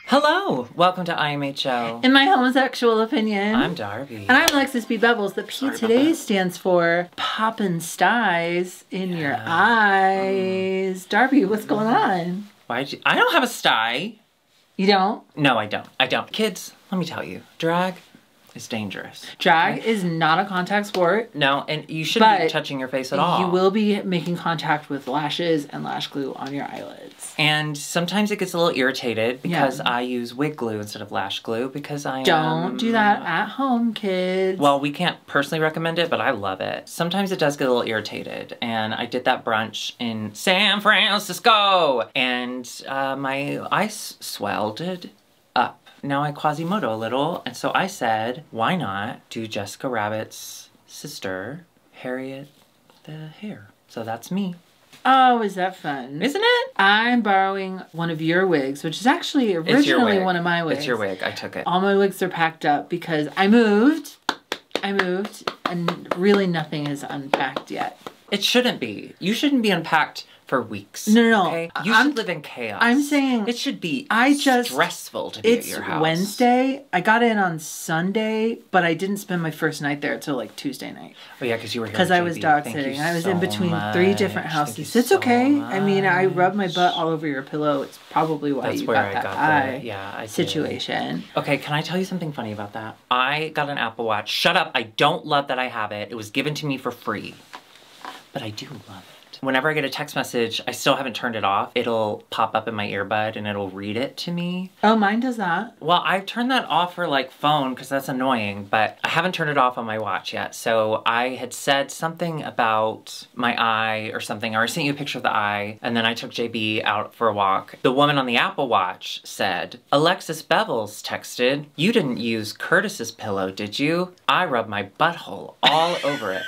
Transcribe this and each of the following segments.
Hello, welcome to IMHO. In my homosexual opinion. I'm Darby. And I'm Alexis B. Bevels. The P today stands for poppin' styes in your eyes. Darby, what's going on? I don't have a sty. You don't? No, I don't. Kids, let me tell you, drag is dangerous. Drag is not a contact sport. No, and you shouldn't be touching your face at all. You will be making contact with lashes and lash glue on your eyelids. And sometimes it gets a little irritated because I use wig glue instead of lash glue because I Don't do that at home, kids. Well, we can't personally recommend it, but I love it. Sometimes it does get a little irritated. And I did that brunch in San Francisco. And my eyes swelled up. Now I Quasimodo a little, and so I said, why not do Jessica Rabbit's sister, Harriet the Hare? So that's me. Oh, is that fun? Isn't it? I'm borrowing one of your wigs, which is actually originally one of my wigs. It's your wig. I took it. All my wigs are packed up because I moved, and really nothing is unpacked yet. It shouldn't be. You shouldn't be unpacked for weeks. No. Okay? You should live in chaos. I'm saying it should be stressful to be at your house. It's Wednesday. I got in on Sunday, but I didn't spend my first night there until like Tuesday night. Oh yeah, because you were here. Because I was dog sitting. I was in between 3 different houses. It's okay. I mean, I rubbed my butt all over your pillow. It's probably why you got that eye situation. Okay, can I tell you something funny about that? I got an Apple Watch. Shut up. I don't love that I have it. It was given to me for free. But I do love it. Whenever I get a text message, I still haven't turned it off. It'll pop up in my earbud and it'll read it to me. Oh, mine does that. Well, I've turned that off for like phone because that's annoying, but I haven't turned it off on my watch yet. So I had said something about my eye or something, or I sent you a picture of the eye, and then I took JB out for a walk. The woman on the Apple Watch said, Alexis Bevels texted, you didn't use Curtis's pillow, did you? I rubbed my butthole all over it.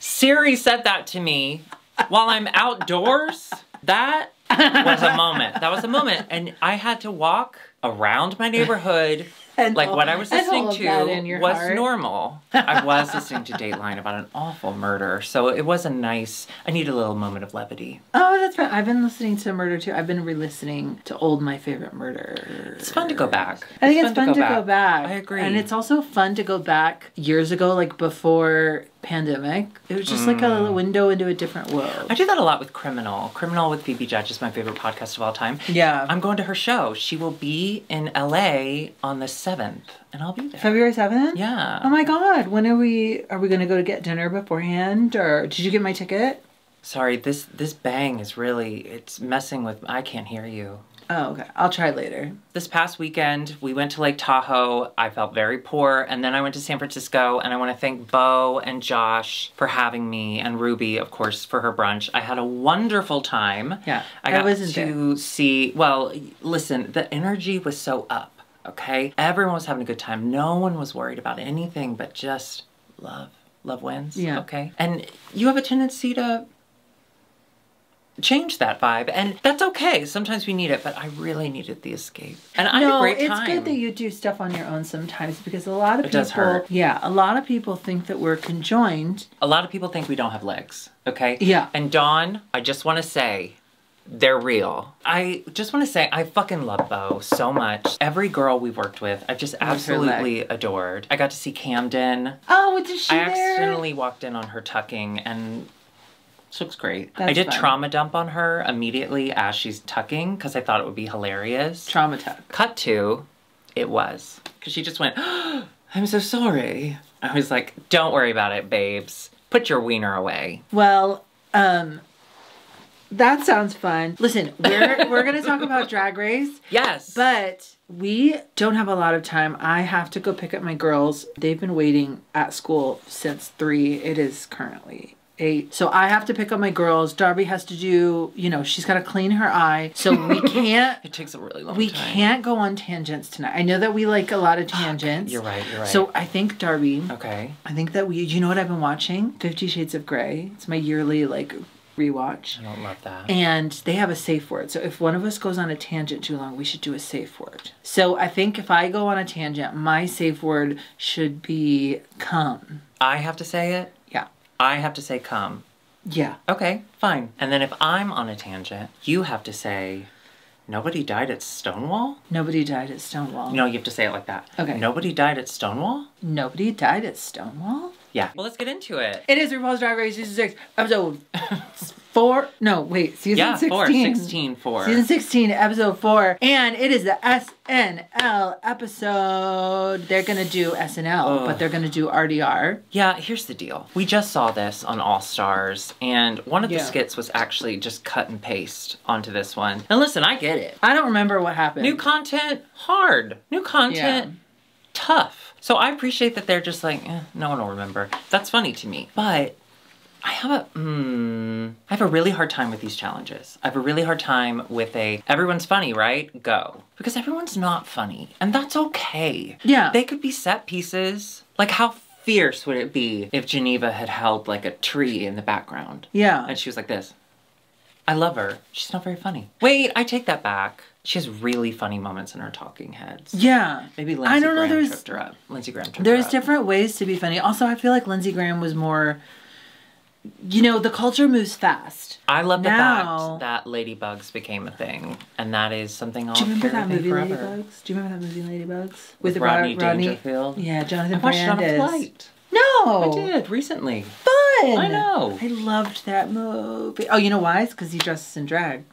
Siri said that to me while I'm outdoors. That was a moment. That was a moment. And I had to walk around my neighborhood and like what I was listening to was normal. I was listening to Dateline about an awful murder. So it was a nice, I need a little moment of levity. Oh, that's fun. I've been listening to murder too. I've been re-listening to old My Favorite Murder. It's fun to go back. I think it's fun to go back. I agree. And it's also fun to go back years ago, like before pandemic. It was just like a window into a different world. I do that a lot with Criminal. Criminal with Phoebe Judge is my favorite podcast of all time. Yeah. I'm going to her show. She will be in LA on the 7th, and I'll be there. February 7th? Yeah. Oh my God. When are we going to go to get dinner beforehand, or did you get my ticket? Sorry, this bang is really, it's messing with, I can't hear you. Oh, okay. I'll try later. This past weekend, we went to Lake Tahoe. I felt very poor. And then I went to San Francisco, and I want to thank Bo and Josh for having me, and Ruby, of course, for her brunch. I had a wonderful time. Yeah, I got to see, well, listen, the energy was so up, okay? Everyone was having a good time. No one was worried about anything but just love. Love wins, okay? And you have a tendency to change that vibe, and that's okay. Sometimes we need it, but I really needed the escape. And I had a great time. It's good that you do stuff on your own sometimes, because a lot of people, does hurt. Yeah, a lot of people think that we're conjoined. A lot of people think we don't have legs, okay? Yeah. And Dawn, I just want to say, they're real. I just want to say, I fucking love Bo so much. Every girl we've worked with, I've just absolutely adored. I got to see Camden. Oh, what did she I accidentally walked in on her tucking, and she looks great. I did trauma dump on her immediately as she's tucking because I thought it would be hilarious. Trauma tuck. Cut to, it was. Because she just went, oh, I'm so sorry. I was like, don't worry about it, babes. Put your wiener away. Well, that sounds fun. Listen, we're going to talk about Drag Race. Yes. But we don't have a lot of time. I have to go pick up my girls. They've been waiting at school since 3. It is currently 8. So I have to pick up my girls. Darby has to do, you know, she's got to clean her eye. So we can't. It takes a really long time. We can't go on tangents tonight. I know that we like a lot of tangents. You're right, you're right. So I think, Darby. Okay. I think that you know what I've been watching? 50 Shades of Grey. It's my yearly, like, rewatch. I don't love that. And they have a safe word. So if one of us goes on a tangent too long, we should do a safe word. So I think if I go on a tangent, my safe word should be come. I have to say it? Yeah. I have to say come. Yeah. Okay, fine. And then if I'm on a tangent, you have to say, nobody died at Stonewall? Nobody died at Stonewall. No, you have to say it like that. Okay. Nobody died at Stonewall? Nobody died at Stonewall? Yeah. Well, let's get into it. It is RuPaul's Drag Race Season 6, episode 4. No, wait, Season 16. 4. 16, 4. Season 16, episode 4. And it is the SNL episode. They're going to do SNL, but they're going to do RDR. Yeah, here's the deal. We just saw this on All Stars, and one of the skits was actually just cut and paste onto this one. And listen, I get it. I don't remember what happened. New content, hard. New content, tough. So I appreciate that they're just like, no one will remember. That's funny to me. But I have a really hard time with these challenges. I have a really hard time with everyone's funny, right? Go. Because everyone's not funny. And that's okay. Yeah. They could be set pieces. Like, how fierce would it be if Geneva had held like a tree in the background? Yeah. And she was like this. I love her. She's not very funny. Wait, I take that back. She has really funny moments in her talking heads. Yeah. Maybe Lindsey Graham tripped her up. Lindsey Graham tripped her up. There's different ways to be funny. Also, I feel like Lindsey Graham was more, you know, the culture moves fast. I love the fact that Ladybugs became a thing. And that is something I'll carry with me forever. Do you remember that movie Ladybugs? Do you remember that movie Ladybugs? With Rodney Dangerfield? Yeah, Jonathan I watched it on a Brandis. flight. No! I did, recently. Fun! I know. I loved that movie. Oh, you know why? It's because he dresses in drag.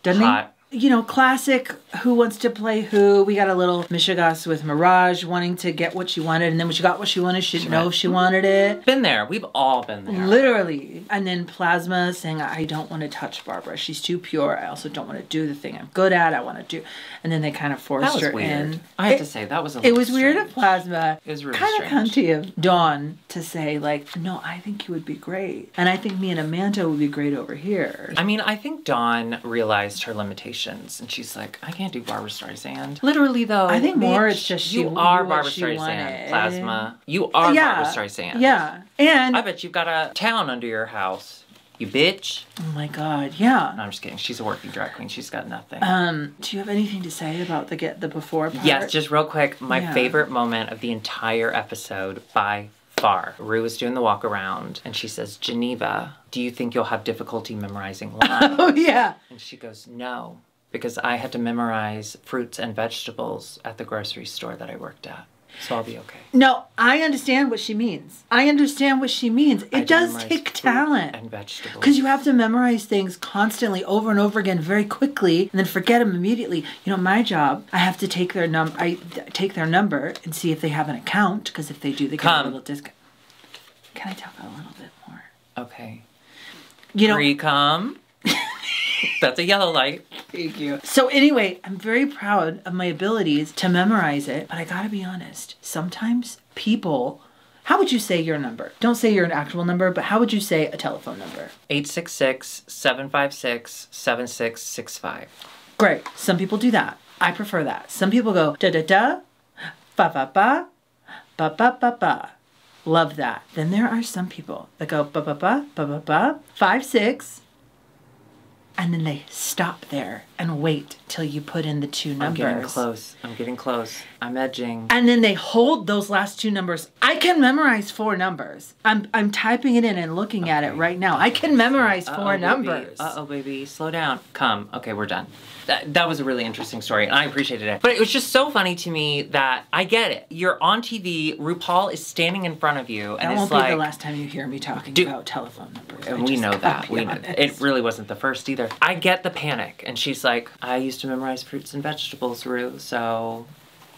Doesn't Hot. he? You know, classic Who Wants to Play Who. We got a little Michigas with Mirage wanting to get what she wanted, and then when she got what she wanted, she didn't know if she wanted it. Been there. We've all been there. Literally. And then Plasma saying, I don't want to touch Barbara. She's too pure. I also don't want to do the thing I'm good at. I want to do... And then they kind of forced her in. I have to say, that was a little It was weird of strange. Plasma. It was really kind of strange. cunty of Dawn to say, like, no, I think you would be great. And I think me and Amanda would be great over here. I mean, I think Dawn realized her limitations, and she's like, I can't do Barbara Streisand. Literally, though, I think more bitch, it's just you she are knew what Barbara she Streisand. wanted. Plasma. You are Barbara Streisand. Yeah. And... I bet you've got a town under your house. You bitch. Oh my god, yeah. No, I'm just kidding. She's a working drag queen. She's got nothing. Do you have anything to say about the before part? Yes, just real quick. My favorite moment of the entire episode by far. Rue was doing the walk around and she says, Geneva, do you think you'll have difficulty memorizing lines? Oh, yeah. And she goes, no, because I had to memorize fruits and vegetables at the grocery store that I worked at. So I'll be okay. No, I understand what she means. I understand what she means. It does take talent. And vegetables. Because you have to memorize things constantly over and over again very quickly and then forget them immediately. You know, my job, I have to take their take their number and see if they have an account, because if they do, they get a little discount. Can I talk a little bit more? Okay. You know, Pre-com. That's a yellow light. Thank you. So anyway, I'm very proud of my abilities to memorize it, but I gotta be honest. Sometimes people, how would you say your number? Don't say your actual number, but how would you say a telephone number? 866-756-7665. Great. Some people do that. I prefer that. Some people go da-da-da, ba-ba-ba, ba-ba-ba-ba. Love that. Then there are some people that go ba-ba-ba, ba-ba-ba, 56, and then they stop there and wait till you put in the two numbers. I'm getting close. I'm getting close. I'm edging. And then they hold those last two numbers. I can memorize 4 numbers. I'm typing it in and looking at it right now. I can memorize 4 numbers. Uh-oh, baby. Slow down. Come. Okay, we're done. That was a really interesting story, and I appreciated it. But it was just so funny to me that I get it. You're on TV. RuPaul is standing in front of you, and that it's won't like... be the last time you hear me talking about telephone numbers. And we know that. We know. It really wasn't the first either. I get the panic, and she's like, I used to memorize fruits and vegetables, Ru, so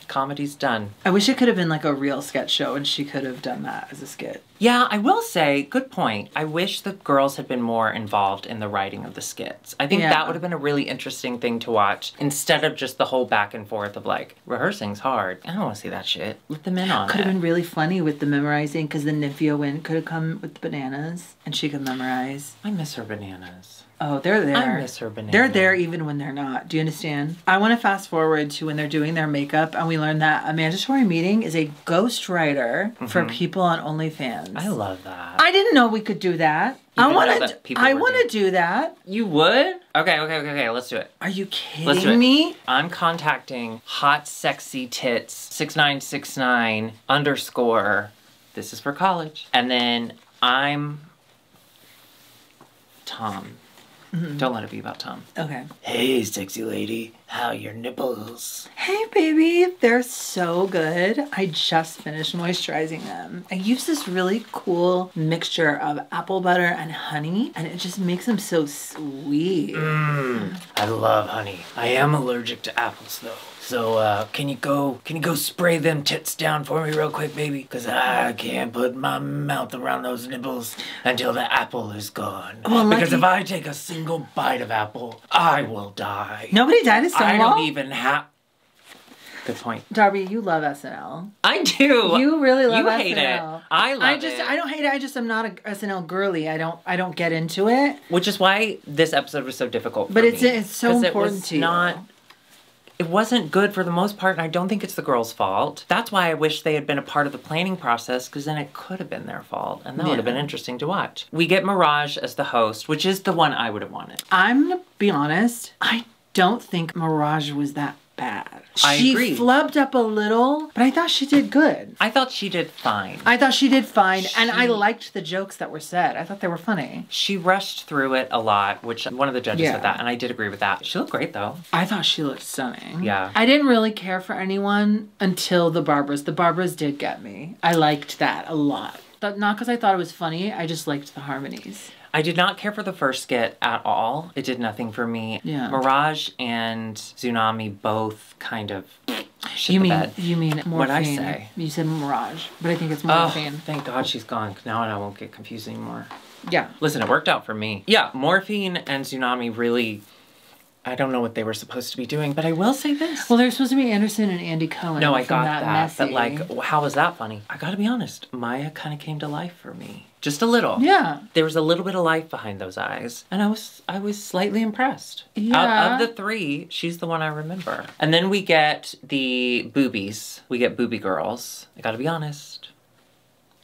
comedy's done. I wish it could have been like a real sketch show, and she could have done that as a skit. Yeah, I will say, good point. I wish the girls had been more involved in the writing of the skits. I think that would have been a really interesting thing to watch, instead of just the whole back and forth of like, rehearsing's hard. I don't want to see that shit. Let them in on it. Could have been really funny with the memorizing, because then Nymphia Wynn could have come with the bananas, and she could memorize. I miss her bananas. Oh, they're there. I miss her bananas. They're there even when they're not. Do you understand? I want to fast forward to when they're doing their makeup, and we learn that a mandatory meeting is a ghostwriter for people on OnlyFans. I love that. I didn't know we could do that. I want to do that. You would? Okay, let's do it. Are you Let's do it. kidding me? I'm contacting hot sexy tits 6969 _ this is for college. And then I'm Tom. Don't let it be about Tom. Okay. Hey, sexy lady. How are your nipples? Hey, baby. They're so good. I just finished moisturizing them. I use this really cool mixture of apple butter and honey, and it just makes them so sweet. I love honey. I am allergic to apples, though. So, can you go spray them tits down for me real quick, baby? Because I can't put my mouth around those nipples until the apple is gone. Well, because if I take a single bite of apple, I will die. Nobody died at Stonewall? I don't even have... Good point. Darby, you love SNL. I do. You really love SNL. You hate it. I love it. I don't hate it. I'm not a SNL girly. I don't get into it. Which is why this episode was so difficult for me. But it's so important to you. It wasn't good for the most part, and I don't think it's the girls' fault. That's why I wish they had been a part of the planning process, because then it could have been their fault, and that would have been interesting to watch. We get Mirage as the host, which is the one I would have wanted. I'm gonna be honest, I don't think Mirage was that bad. I agree. She flubbed up a little, but I thought she did good. I thought she did fine. And I liked the jokes that were said. I thought they were funny. She rushed through it a lot, which one of the judges said that, and I did agree with that. She looked great, though. I thought she looked stunning. Yeah. I didn't really care for anyone until the Barbaras. The Barbaras did get me. I liked that a lot. But not because I thought it was funny, I just liked the harmonies. I did not care for the first skit at all. It did nothing for me. Yeah. Mirage and Tsunami both kind of shit the bed. You mean Morphine. What'd I say? You said Mirage, but I think it's Morphine. Oh, thank God she's gone. Now I won't get confused anymore. Yeah. Listen, it worked out for me. Yeah, Morphine and Tsunami really... I don't know what they were supposed to be doing, but I will say this. Well, they're supposed to be Anderson and Andy Cohen. No, I got that. Messy. But like, how was that funny? I gotta be honest, Maya kind of came to life for me. Just a little. Yeah. There was a little bit of life behind those eyes, and I was slightly impressed. Yeah. Out of the three, she's the one I remember. And then we get the boobies. We get Boobie Girls. I gotta be honest.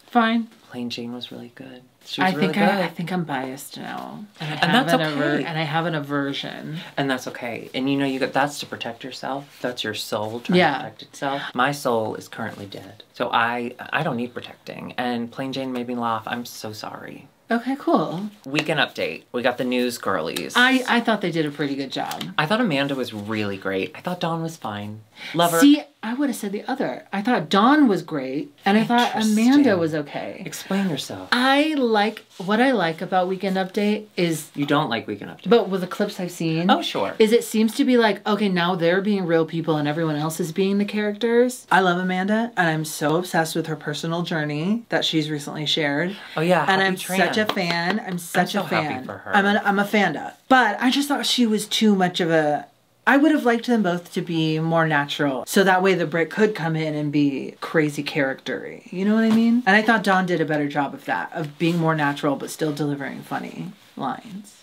Fine. Plain Jane was really good. She was really good. I think I'm biased now. And that's okay. And I have an aversion. And that's okay. And you know, that's to protect yourself. That's your soul trying to protect itself. My soul is currently dead. So I don't need protecting. And Plain Jane made me laugh. I'm so sorry. Okay, cool. Weekend update. We got the news girlies. I thought they did a pretty good job. I thought Amanda was really great. I thought Dawn was fine. Love her. See, I would have said the other. I thought Dawn was great, and I thought Amanda was okay. Explain yourself. What I like about Weekend Update is... You don't like Weekend Update. But with the clips I've seen... Oh, sure. Is it seems to be like, okay, now they're being real people and everyone else is being the characters. I love Amanda, and I'm so obsessed with her personal journey that she's recently shared. Oh, yeah. And I'm such a fan. I'm such a fan. Happy for her. I'm a fanda. But I just thought she was too much of a... I would have liked them both to be more natural. So that way the Brit could come in and be crazy character-y. You know what I mean? And I thought Dawn did a better job of that. Of being more natural but still delivering funny lines.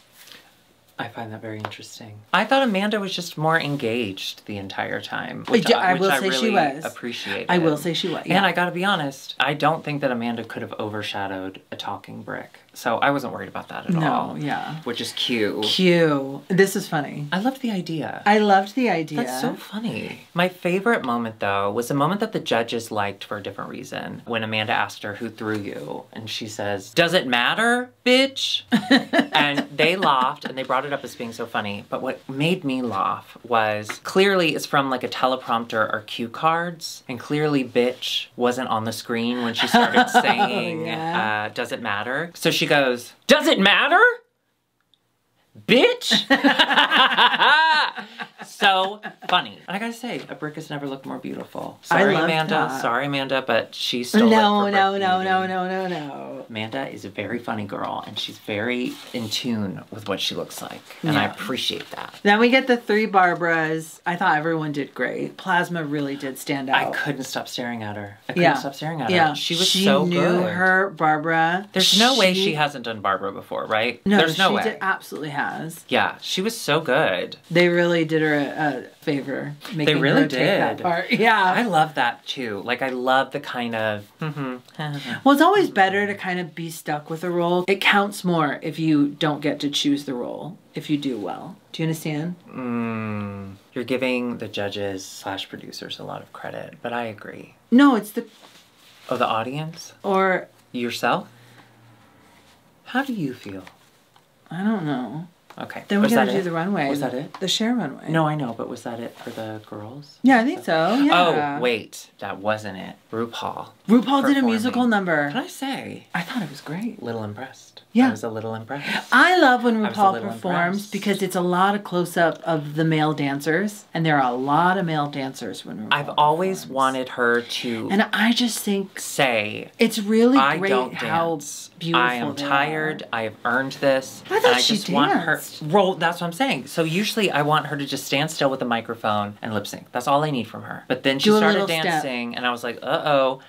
I find that very interesting. I thought Amanda was just more engaged the entire time. Which I will say she was. Appreciated. I will say she was. Yeah. And I gotta be honest, I don't think that Amanda could have overshadowed a talking brick. So I wasn't worried about that at all. No, yeah. Which is cute. Cute. This is funny. I loved the idea. I loved the idea. That's so funny. My favorite moment, though, was a moment that the judges liked for a different reason. When Amanda asked her, who threw you? And she says, does it matter, bitch? And they laughed, and they brought it up as being so funny. But what made me laugh was, clearly it's from like a teleprompter or cue cards. And clearly bitch wasn't on the screen when she started saying, does it matter? So she goes, does it matter? Bitch! So funny. And I gotta say, a brick has never looked more beautiful. Sorry, Amanda. That. Sorry, Amanda, but she stole No. Amanda is a very funny girl, and she's very in tune with what she looks like. And I appreciate that. Then we get the three Barbaras. I thought everyone did great. Plasma really did stand out. I couldn't stop staring at her. I couldn't stop staring at her. She was so good. She knew her Barbara. There's no way she hasn't done Barbara before, right? No, there's no way. She absolutely has. Yeah, she was so good. They really did her a favor. They really did. Take that part. Yeah. I love that too. Like, I love the kind of... Well, it's always better to kind of be stuck with a role. It counts more if you don't get to choose the role, if you do well. Do you understand? You're giving the judges / producers a lot of credit, but I agree. No, it's the... Oh, the audience? Or... Yourself? How do you feel? I don't know. Okay. Then we Was gotta that do it? the runway. Was that it? The Cher runway. No, I know, but was that it for the girls? Yeah, I think so. Yeah. Oh, wait. That wasn't it. RuPaul. RuPaul did a performing. musical number. What did I say? I thought it was great. Little impressed. Yeah. I was a little impressed. I love when I was a RuPaul little performs impressed. because it's a lot of close-up of the male dancers. And there are a lot of male dancers when RuPaul I've always performs. wanted her to And I just think say, it's really I great don't how dance. beautiful I am they tired. are. I have earned this. I thought and I she just want her. danced. Well, that's what I'm saying. So usually I want her to just stand still with a microphone and lip sync. That's all I need from her. But then she Do a started little step. dancing, and I was like, uh-oh.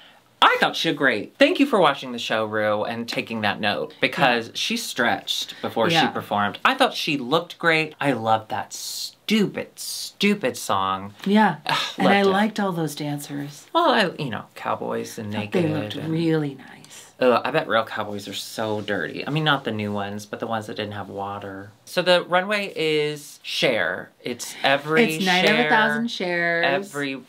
I thought she did great. Thank you for watching the show, Ru, and taking that note, because she stretched before she performed. I thought she looked great. I loved that stupid song. Yeah. And I Loved it. liked all those dancers. Well, cowboys and naked. They looked really nice. Ugh, I bet real cowboys are so dirty. I mean, not the new ones, but the ones that didn't have water. So the runway is Cher. It's every It's Night of Cher, 1,000 shares. Every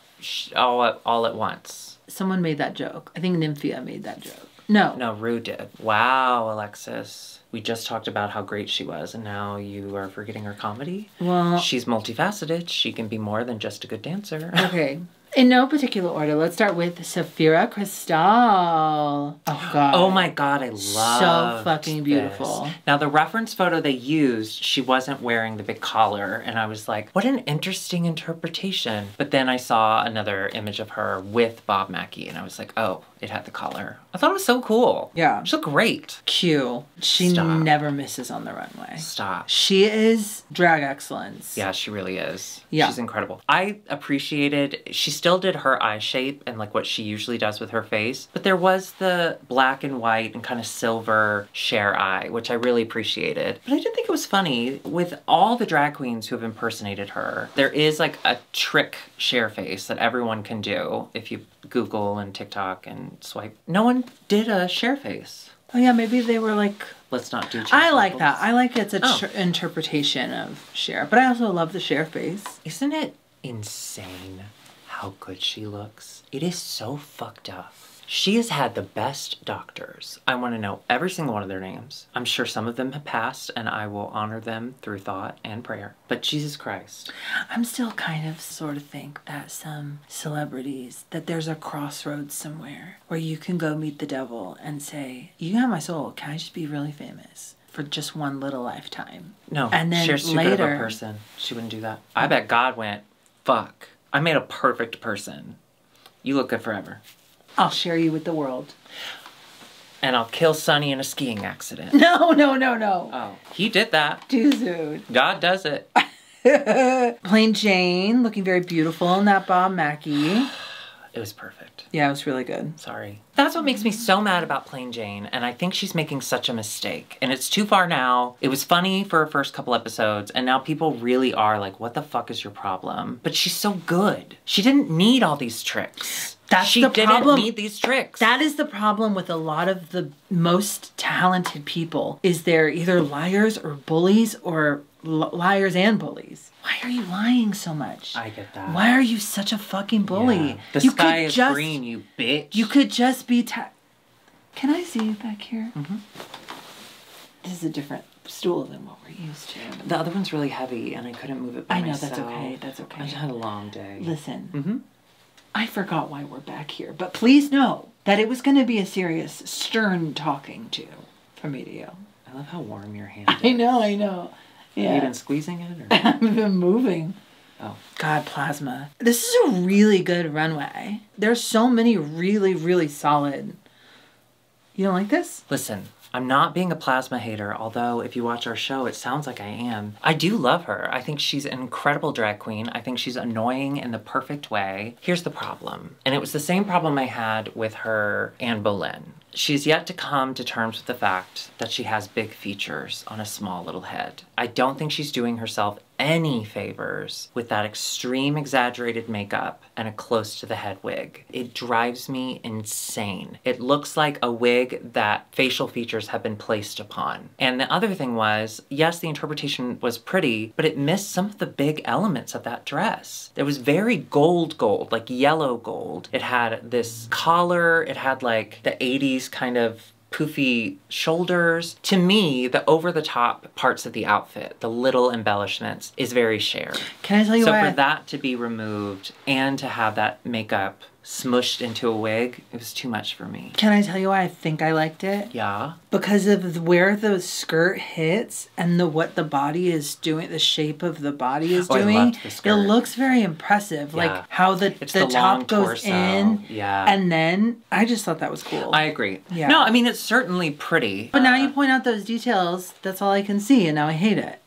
all at once. Someone made that joke. I think Nymphia made that joke. No. No, Ru did. Wow, Alexis. We just talked about how great she was, and now you are forgetting her comedy? Well, She's multifaceted. She can be more than just a good dancer. okay. In no particular order, let's start with Safira Cristal. Oh, God. Oh my God, I love So fucking beautiful. this. Now, the reference photo they used, she wasn't wearing the big collar, and I was like, what an interesting interpretation. But then I saw another image of her with Bob Mackie, and I was like, oh, it had the collar. I thought it was so cool. Yeah. She looked great. Q. She Stop. never misses on the runway. Stop. She is drag excellence. Yeah, she really is. Yeah. She's incredible. I appreciated, she still did her eye shape and like what she usually does with her face, but there was the black and white and kind of silver Cher eye, which I really appreciated. But I did think it was funny with all the drag queens who have impersonated her. There is like a trick Cher face that everyone can do if you Google and TikTok and swipe. No one did a Cher face. Oh, yeah, maybe they were like... Let's not do I like Cher that. faces. I like it's a Oh. interpretation of Cher. But I also love the Cher face. Isn't it insane how good she looks? It is so fucked up. She has had the best doctors. I want to know every single one of their names. I'm sure some of them have passed, and I will honor them through thought and prayer. But Jesus Christ. I'm still kind of sort of think that some celebrities, that there's a crossroads somewhere where you can go meet the devil and say, you have my soul, can I just be really famous for just one little lifetime? No, And then Cher's too good of later- a person. She wouldn't do that. I bet God went, fuck. I made a perfect person. You look good forever. I'll share you with the world. And I'll kill Sonny in a skiing accident. No. Oh, he did that. Too soon. God does it. Plain Jane, looking very beautiful in that Bob Mackie. It was perfect. Yeah, it was really good. Sorry. That's what makes me so mad about Plain Jane, and I think she's making such a mistake. And it's too far now. It was funny for her first couple episodes, and now people really are like, what the fuck is your problem? But she's so good. She didn't need all these tricks. She didn't need these tricks. That is the problem with a lot of the most talented people, is they're either liars or bullies or liars and bullies. Why are you lying so much? I get that. Why are you such a fucking bully? Yeah. The You sky could is just- green, you bitch. You could just be Can I see you back here? Mm-hmm. This is a different stool than what we're used to. The other one's really heavy, and I couldn't move it by I know, myself. that's okay. That's okay. I just had a long day. Listen, Mm-hmm. I forgot why we're back here, but please know that it was going to be a serious, stern talking to from me to you. I love how warm your hand is. I know. Yeah. Have you been squeezing it? Or? I've been moving. Oh. God, plasma. This is a really good runway. There's so many really, really solid. You don't like this? Listen, I'm not being a plasma hater, although if you watch our show, it sounds like I am. I do love her. I think she's an incredible drag queen. I think she's annoying in the perfect way. Here's the problem. And it was the same problem I had with her Anne Boleyn. She's yet to come to terms with the fact that she has big features on a small little head. I don't think she's doing herself any favors with that extreme exaggerated makeup and a close to the head wig. It drives me insane. It looks like a wig that facial features have been placed upon. And the other thing was, yes, the interpretation was pretty, but it missed some of the big elements of that dress. It was very gold, like yellow gold. It had this collar, it had like the 80s kind of poofy shoulders. To me, the over-the-top parts of the outfit, the little embellishments, is very Cher. Can I tell you so why? For that to be removed and to have that makeup smushed into a wig, it was too much for me. Can I tell you why I think I liked it? Yeah. Because of where the skirt hits and what the body is doing, the shape of the body is doing. I loved the skirt. It looks very impressive. Yeah. Like how the top goes torso. in. Yeah. And then I just thought that was cool. I agree. Yeah. No, I mean, it's certainly pretty. But now you point out those details, that's all I can see, and now I hate it.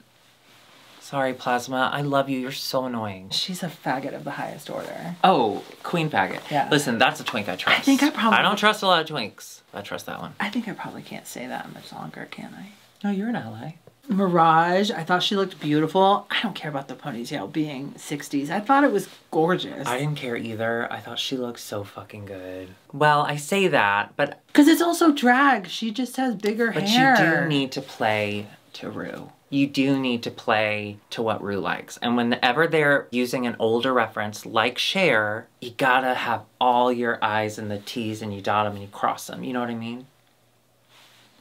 Sorry, Plasma. I love you. You're so annoying. She's a faggot of the highest order. Oh, Queen Faggot. Yeah. Listen, that's a twink I trust. I think I probably... I don't trust a lot of twinks. I trust that one. I think I probably can't say that much longer, can I? No, you're an ally. Mirage, I thought she looked beautiful. I don't care about the ponytail being 60s. I thought it was gorgeous. I didn't care either. I thought she looked so fucking good. Well, I say that, but... Because it's also drag. She just has bigger hair. But you do need to play to Ru. You do need to play to what Ru likes. And whenever they're using an older reference like Cher, you gotta have all your I's and the T's and you dot them and you cross them. You know what I mean?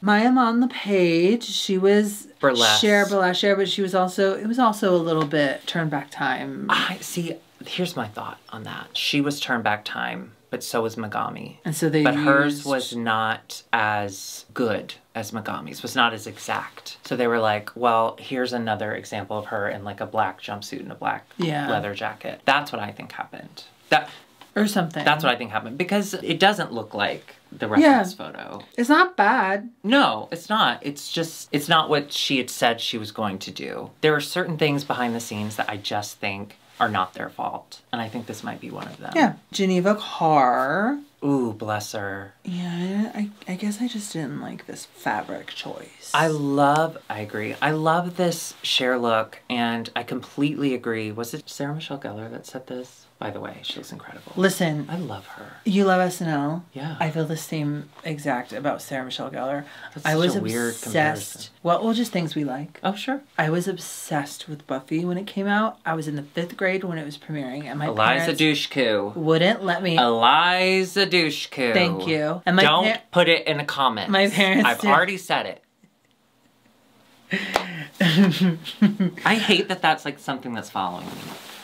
Maya on the page, she was burlesque, but she was also, it was also a little bit turn back time. I see, here's my thought on that. She was turn back time, but so was Megami. And so they But hers was not as good as Megami's, was not as exact. So they were like, well, here's another example of her in like a black jumpsuit and a black leather jacket. That's what I think happened. Or something. That's what I think happened. Because it doesn't look like the reference photo. It's not bad. No, it's not. It's just, it's not what she had said she was going to do. There are certain things behind the scenes that I just think are not their fault. And I think this might be one of them. Yeah. Geneva Carr. Ooh, bless her. Yeah, I guess I just didn't like this fabric choice. I agree. I love this Cher look, and I completely agree. Was it Sarah Michelle Gellar that said this? By the way, she looks incredible. Listen. I love her. You love SNL? Yeah. I feel the same exact about Sarah Michelle Gellar. That's I was such a weird comparison. Well, just things we like. Oh, sure. I was obsessed with Buffy when it came out. I was in the 5th grade when it was premiering, and my Eliza parents Dushku. wouldn't let me. Eliza Dushku. Thank you. And don't put it in the comments. My parents I've already said it. I hate that that's like something that's following me.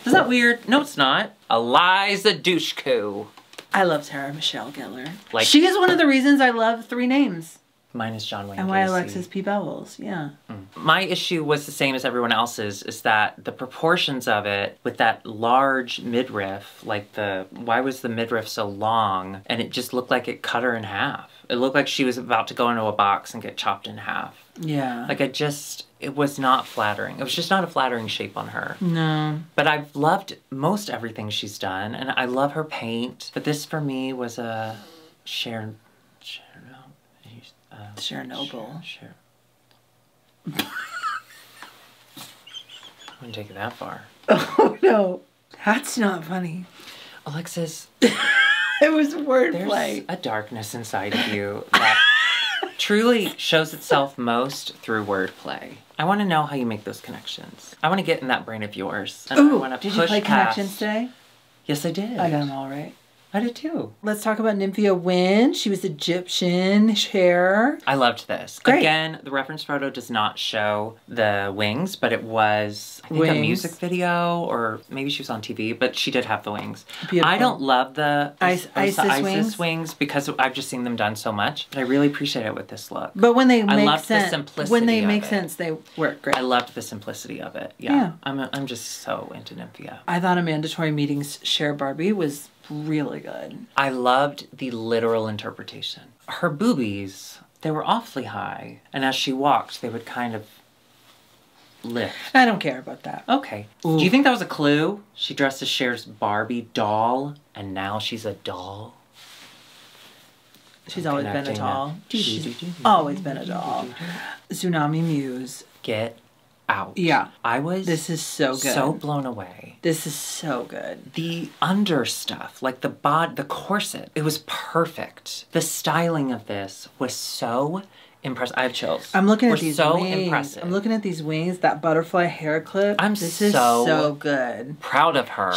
Is that weird? No, it's not. Eliza Dushku. I love Sarah Michelle Gellar. Like, she is one of the reasons I love 3 Names. Mine is John Wayne And Gacy. why Alexis P. Bevels, yeah. My issue was the same as everyone else's, is that the proportions of it with that large midriff, like why was the midriff so long? And it just looked like it cut her in half. It looked like she was about to go into a box and get chopped in half. Yeah. Like it was not flattering. It was just not a flattering shape on her. No. But I've loved most everything she's done, and I love her paint. But this for me was a Chernobyl. I wouldn't take it that far. Oh, no. That's not funny. Alexis, it was wordplay. There's a darkness inside of you that truly shows itself most through wordplay. I want to know how you make those connections. I want to get in that brain of yours. And Ooh, I want to did you play Connections today? Yes, I did. I got them all right. I did too. Let's talk about Nymphia Wynn. She was Egyptian Cher. I loved this. Great. Again, the reference photo does not show the wings, but it was, I think, a music video, or maybe she was on TV, but she did have the wings. Beautiful. I don't love the Isis wings because I've just seen them done so much, but I really appreciate it with this look. But when they make loved sense, the simplicity when they of make it. sense, they work great. I loved the simplicity of it. Yeah. I'm just so into Nymphia. I thought A Mandatory Meetings Cher Barbie was really good. I loved the literal interpretation. Her boobies, they were awfully high, and as she walked, they would kind of lift. I don't care about that. Okay. Ooh. Do you think that was a clue? She dressed as Cher's Barbie doll, and now she's a doll? She's always been a doll. She's always been a doll. Tsunami Muse. Get out. Yeah. This is so good. So blown away. This is so good. The under stuff, like the corset, it was perfect. The styling of this was so impressive. I have chills. I'm looking at these so wings. Impressive. I'm looking at these wings, that butterfly hair clip. This is so good. Proud of her.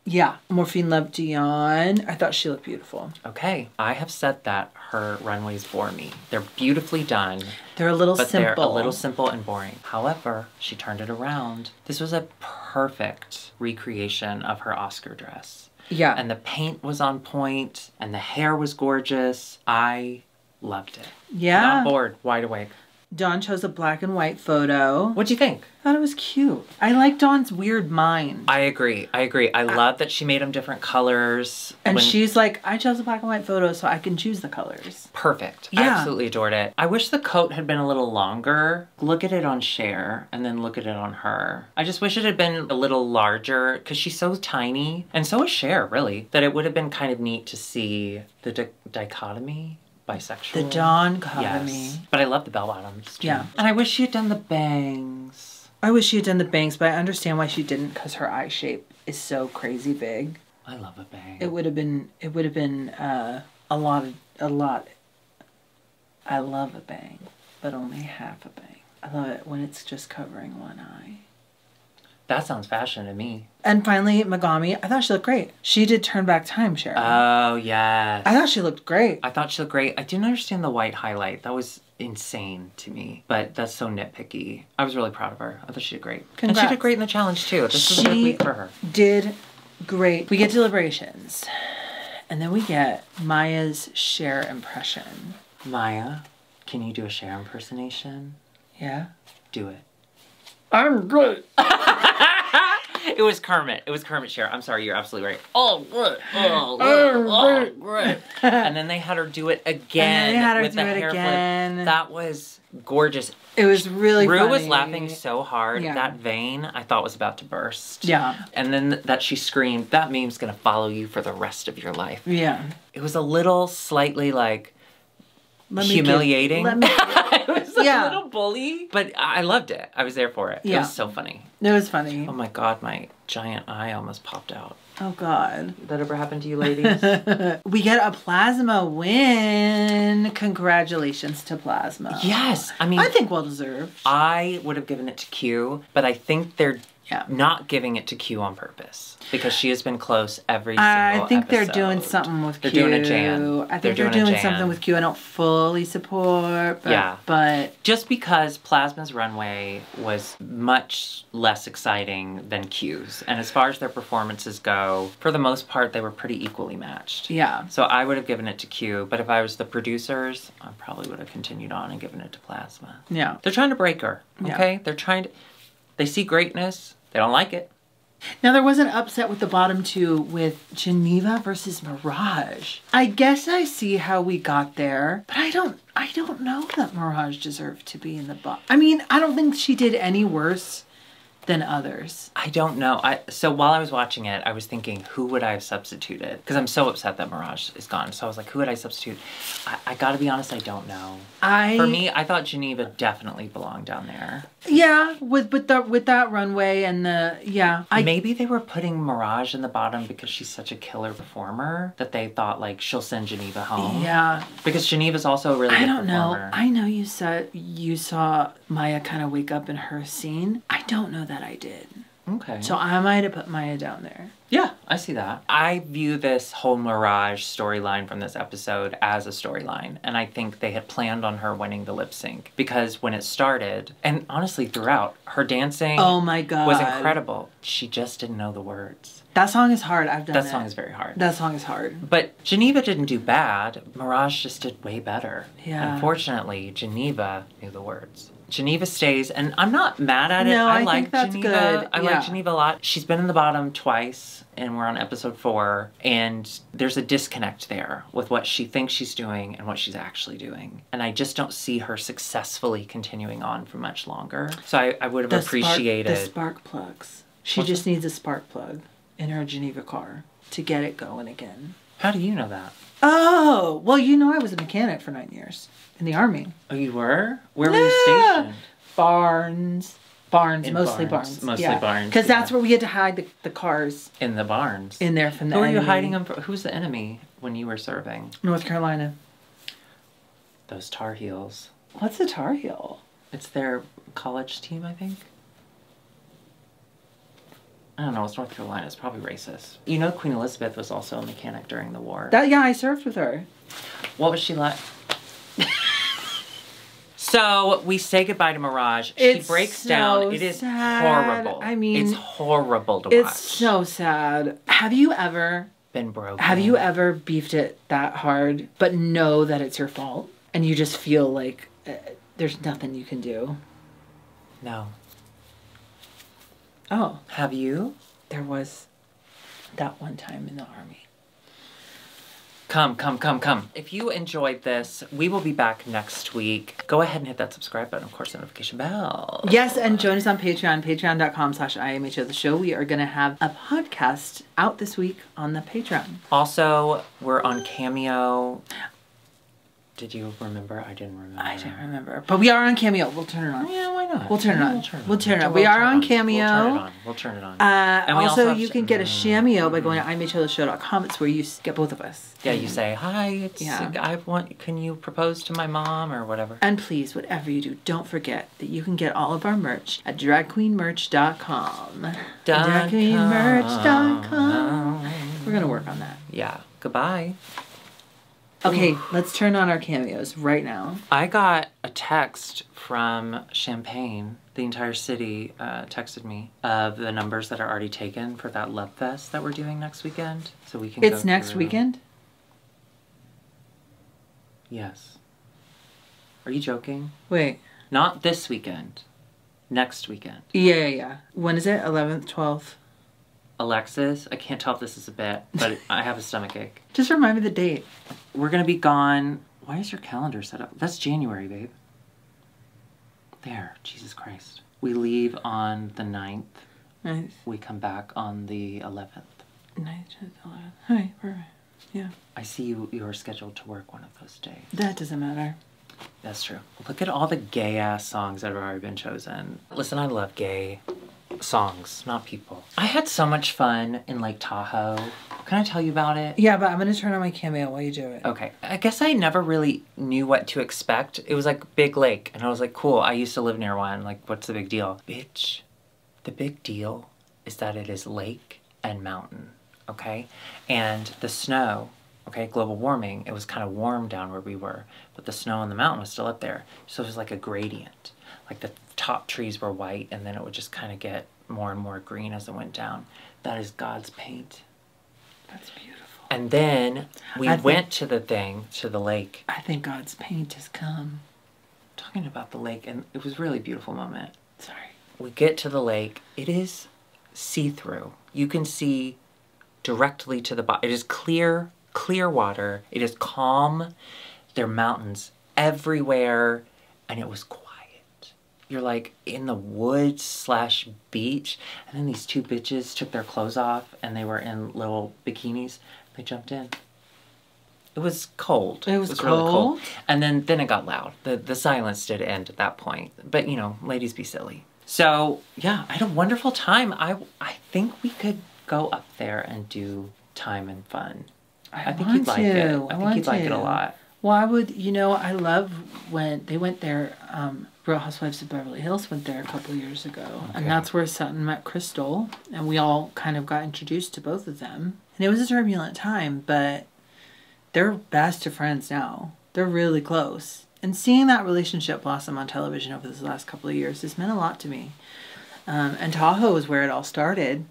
Yeah. Morphine Love Dion. I thought she looked beautiful. Okay. I have said that her runways bore me. They're beautifully done. They're a little but simple. They're a little simple and boring. However, she turned it around. This was a perfect recreation of her Oscar dress. Yeah. And the paint was on point, and the hair was gorgeous. I loved it. Yeah. Not bored, wide awake. Dawn chose a black and white photo. What'd you think? I thought it was cute. I like Dawn's weird mind. I agree. I love that she made them different colors. And she's like, I chose a black and white photo so I can choose the colors. Perfect. Yeah. I absolutely adored it. I wish the coat had been a little longer. Look at it on Cher and then look at it on her. I just wish it had been a little larger because she's so tiny. And so is Cher, really. That it would have been kind of neat to see the dichotomy. Bisexual. The Dawn dichotomy. Yes. But I love the bell bottoms too. Yeah. And I wish she had done the bangs. I wish she had done the bangs, but I understand why she didn't because her eye shape is so crazy big. I love a bang. It would have been a lot. I love a bang, but only half a bang. I love it when it's just covering one eye. That sounds fashion to me. And finally, Megami, I thought she looked great. She did Turn Back Time, Sharon. Oh, yes. I thought she looked great. I thought she looked great. I didn't understand the white highlight. That was insane to me. But that's so nitpicky. I was really proud of her. I thought she did great. Congrats. And she did great in the challenge, too. This was a good week for her. Did great. We get deliberations. And then we get Maya's Cher impression. Maya, can you do a Cher impersonation? Yeah? Do it. I'm good. It was Kermit. It was Kermit Cher. I'm sorry, you're absolutely right. Oh, good. Oh, great. And then they had her do it again. And they had her with do the it hair again. flip. That was gorgeous. It was really funny. Rue was laughing so hard. Yeah. That vein, I thought, was about to burst. Yeah. And then that she screamed, that meme's gonna follow you for the rest of your life. Yeah. It was a little slightly like humiliating. It was a little bully. But I loved it. I was there for it. Yeah. It was so funny. It was funny. Oh my God, my giant eye almost popped out. Oh God. That ever happened to you ladies? We get a Plasma win. Congratulations to Plasma. Yes. I mean, I think well deserved. I would have given it to Q, but I think they're Yeah. not giving it to Q on purpose because she has been close every single I think they're episode. doing something with Q. They're doing a Jan. I think they're doing something with Q. I don't fully support, but, Yeah. but just because Plasma's runway was much less exciting than Q's, and as far as their performances go, for the most part, they were pretty equally matched. yeah. So I would have given it to Q, but if I was the producers, I probably would have continued on and given it to Plasma. Yeah. They're trying to break her, okay? Yeah. They're trying to... They see greatness. They don't like it. Now there was an upset with the bottom two with Geneva versus Mirage. I guess I see how we got there, but I don't know that Mirage deserved to be in the bottom. I mean, I don't think she did any worse than others. I don't know. So while I was watching it, I was thinking, who would I have substituted? Because I'm so upset that Mirage is gone. So I was like, who would I substitute? I gotta be honest, I don't know. For me, I thought Geneva definitely belonged down there. Yeah, with that runway and the Maybe they were putting Mirage in the bottom because she's such a killer performer that they thought like she'll send Geneva home. Yeah. Because Geneva's also a really good performer. Know. I know you saw Maya kind of wake up in her scene. I don't know that I did. Okay. So I might have put Maya down there. Yeah, I see that. I view this whole Mirage storyline from this episode as a storyline, and I think they had planned on her winning the lip sync because when it started, and honestly throughout, her dancing oh my God. was incredible. She just didn't know the words. That song is hard. I've done that. That song is very hard. That song is hard. But Geneva didn't do bad. Mirage just did way better. Yeah. Unfortunately, Geneva knew the words. Geneva stays, and I'm not mad at it. No, I like think that's Geneva. good. I like Geneva a lot. She's been in the bottom twice, and we're on episode 4, and there's a disconnect there with what she thinks she's doing and what she's actually doing. And I just don't see her successfully continuing on for much longer. So I would have appreciated... The spark plugs. She just needs a spark plug in her Geneva car to get it going again. How do you know that? Oh, well, you know I was a mechanic for 9 years in the Army. Oh, you were? Where were you stationed? Barns, mostly barns. Mostly barns. Because that's where we had to hide the cars. In the barns. In there from the enemy. Who were you enemy. hiding them from? Who's the enemy when you were serving? North Carolina. Those Tar Heels. What's a Tar Heel? It's their college team, I think. I don't know, it's North Carolina. It's probably racist. You know Queen Elizabeth was also a mechanic during the war. Yeah, I surfed with her. What was she like? So we say goodbye to Mirage. It's she breaks so down. It is sad. horrible. I mean, it's horrible to watch. It's so sad. Have you ever been broken? Have you ever beefed it that hard, but know that it's your fault, and you just feel like there's nothing you can do? No. Oh. Have you? There was that one time in the Army. Come. If you enjoyed this, we will be back next week. Go ahead and hit that subscribe button, of course, notification bell. Yes, and join us on Patreon, patreon.com/IMHOtheSHOW. We are going to have a podcast out this week on the Patreon. Also, we're on Cameo. Did you remember? I didn't remember. I didn't remember. But we are on Cameo. We'll turn it on. Yeah, why not? We'll turn it on. We'll turn it on. We are on Cameo. We'll turn it on. And also, you can get a Cameo by going to IMHOtheSHOW.com. It's where you get both of us. Yeah, you say, hi, can you propose to my mom or whatever. And please, whatever you do, don't forget that you can get all of our merch at dragqueenmerch.com. Dragqueenmerch.com. We're going to work on that. Yeah. Goodbye. Okay, let's turn on our cameos right now. I got a text from Champaign. The entire city texted me of the numbers that are already taken for that Love Fest that we're doing next weekend. So we can It's next weekend? Yes. Are you joking? Wait. Not this weekend. Next weekend. Yeah. When is it? 11th, 12th? Alexis, I can't tell if this is a bit, but I have a stomachache. Just remind me the date. We're going to be gone. Why is your calendar set up? That's January, babe. There. Jesus Christ. We leave on the 9th. Nice. We come back on the 11th. 9th, 11th. Hi, perfect. Yeah. I see you're scheduled to work one of those days. That doesn't matter. That's true. Look at all the gay-ass songs that have already been chosen. Listen, I love gay songs, not people. I had so much fun in Lake Tahoe. Can I tell you about it? Yeah, but I'm going to turn on my Cameo while you do it. Okay. I guess I never really knew what to expect. It was like big lake, and I was like, cool, I used to live near one. Like, what's the big deal? Bitch, the big deal is that it is lake and mountain, okay? And the snow, okay, global warming, it was kind of warm down where we were, but the snow on the mountain was still up there. So it was like a gradient. Like the top trees were white, and then it would just kind of get more and more green as it went down. That is God's paint. That's beautiful. And then we went to the lake. I think God's paint has come. Talking about the lake, and it was a really beautiful moment. Sorry. We get to the lake. It is see-through. You can see directly to the bottom. It is clear water. It is calm. There are mountains everywhere, and it was quiet. You're like in the woods / beach, and then these two bitches took their clothes off, and they were in little bikinis. They jumped in. It was cold. It was cold? Really cold. And then it got loud. The silence did end at that point. But, you know, ladies be silly. So, yeah, I had a wonderful time. I think we could go up there and do time and fun. I think you'd like it. I think you'd like it a lot. Well, I love when they went there, Real Housewives of Beverly Hills went there a couple of years ago. Okay. And that's where Sutton met Crystal. And we all kind of got introduced to both of them. And it was a turbulent time, but they're best of friends now. They're really close. And seeing that relationship blossom on television over this last couple of years has meant a lot to me. And Tahoe is where it all started.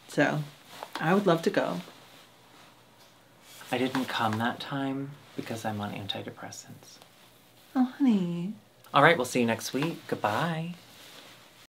So I would love to go. I didn't come that time because I'm on antidepressants. Oh, honey. All right, we'll see you next week. Goodbye.